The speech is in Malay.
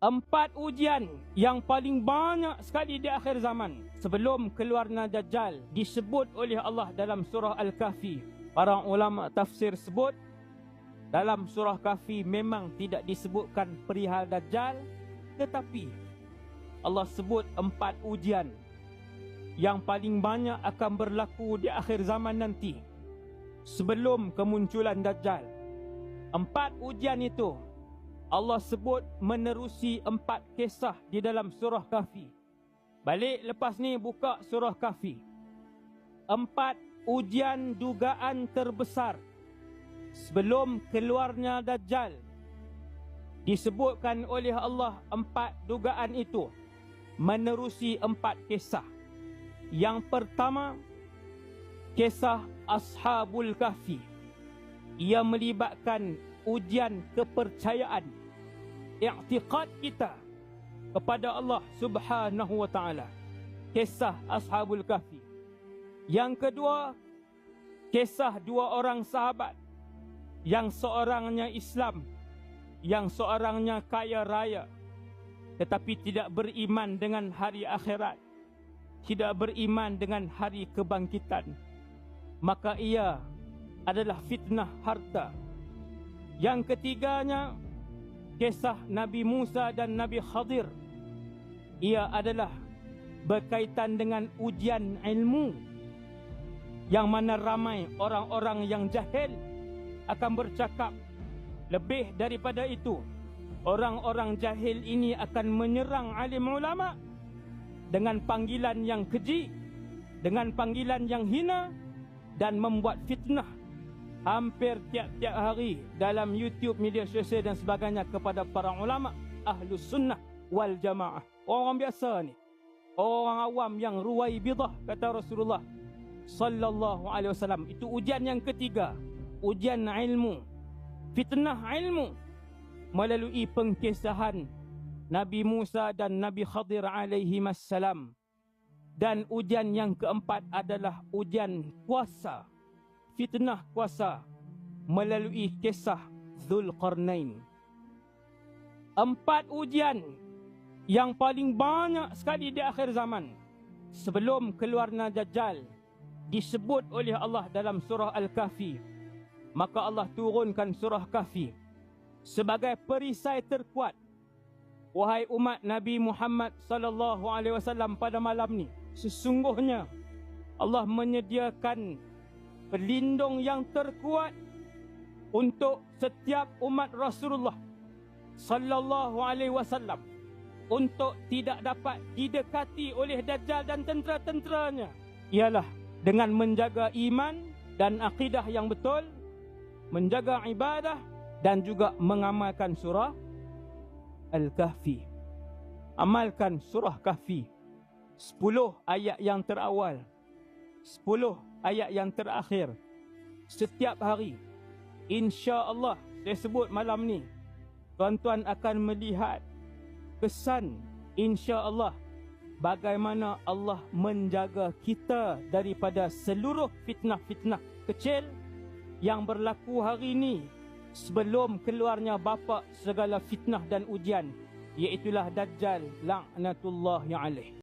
4 ujian yang paling banyak sekali di akhir zaman sebelum keluarnya Dajjal disebut oleh Allah dalam surah Al-Kahfi. Para ulama tafsir sebut dalam surah Kahfi memang tidak disebutkan perihal Dajjal, tetapi Allah sebut 4 ujian yang paling banyak akan berlaku di akhir zaman nanti sebelum kemunculan Dajjal. 4 ujian itu Allah sebut menerusi 4 kisah di dalam surah Kahfi. Balik lepas ni buka surah Kahfi. 4 ujian dugaan terbesar sebelum keluarnya Dajjal. Disebutkan oleh Allah 4 dugaan itu menerusi 4 kisah. Yang pertama, kisah Ashabul Kahfi. Ia melibatkan ujian kepercayaan, i'tiqad kita kepada Allah Subhanahu wa taala. Kisah Ashabul Kahfi. Yang kedua, kisah 2 orang sahabat, yang seorangnya Islam, yang seorangnya kaya raya, tetapi tidak beriman dengan hari akhirat, tidak beriman dengan hari kebangkitan. Maka ia adalah fitnah harta. Yang ketiganya, kisah Nabi Musa dan Nabi Khadir. Ia adalah berkaitan dengan ujian ilmu, yang mana ramai orang-orang yang jahil akan bercakap. Lebih daripada itu, orang-orang jahil ini akan menyerang alim ulama dengan panggilan yang keji, dengan panggilan yang hina, dan membuat fitnah hampir tiap-tiap hari dalam YouTube, media sosial dan sebagainya kepada para ulama Ahlus Sunnah wal Jamaah. Orang biasa ni, orang awam yang ruwai bidah, kata Rasulullah sallallahu alaihi wasallam. Itu ujian yang ketiga, ujian ilmu, fitnah ilmu melalui pengkisahan Nabi Musa dan Nabi Khadir alaihi wassalam. Dan ujian yang keempat adalah ujian kuasa, fitnah kuasa melalui kisah Zulqarnain. 4 ujian yang paling banyak sekali di akhir zaman sebelum keluarnya Dajjal disebut oleh Allah dalam surah Al-Kahfi. Maka Allah turunkan surah Kahfi sebagai perisai terkuat. Wahai umat Nabi Muhammad sallallahu alaihi wasallam, pada malam ni sesungguhnya Allah menyediakan pelindung yang terkuat untuk setiap umat Rasulullah sallallahu alaihi wasallam, untuk tidak dapat didekati oleh Dajjal dan tentera-tenteranya, ialah dengan menjaga iman dan akidah yang betul, menjaga ibadah, dan juga mengamalkan surah Al-Kahfi. Amalkan surah Kahfi, 10 ayat yang terawal, 10 ayat yang terakhir, setiap hari. Insya-Allah, saya sebut malam ni, tuan-tuan akan melihat kesan, insya-Allah, bagaimana Allah menjaga kita daripada seluruh fitnah-fitnah kecil yang berlaku hari ini sebelum keluarnya bapa segala fitnah dan ujian, iaitulah Dajjal laknatullahi alaih.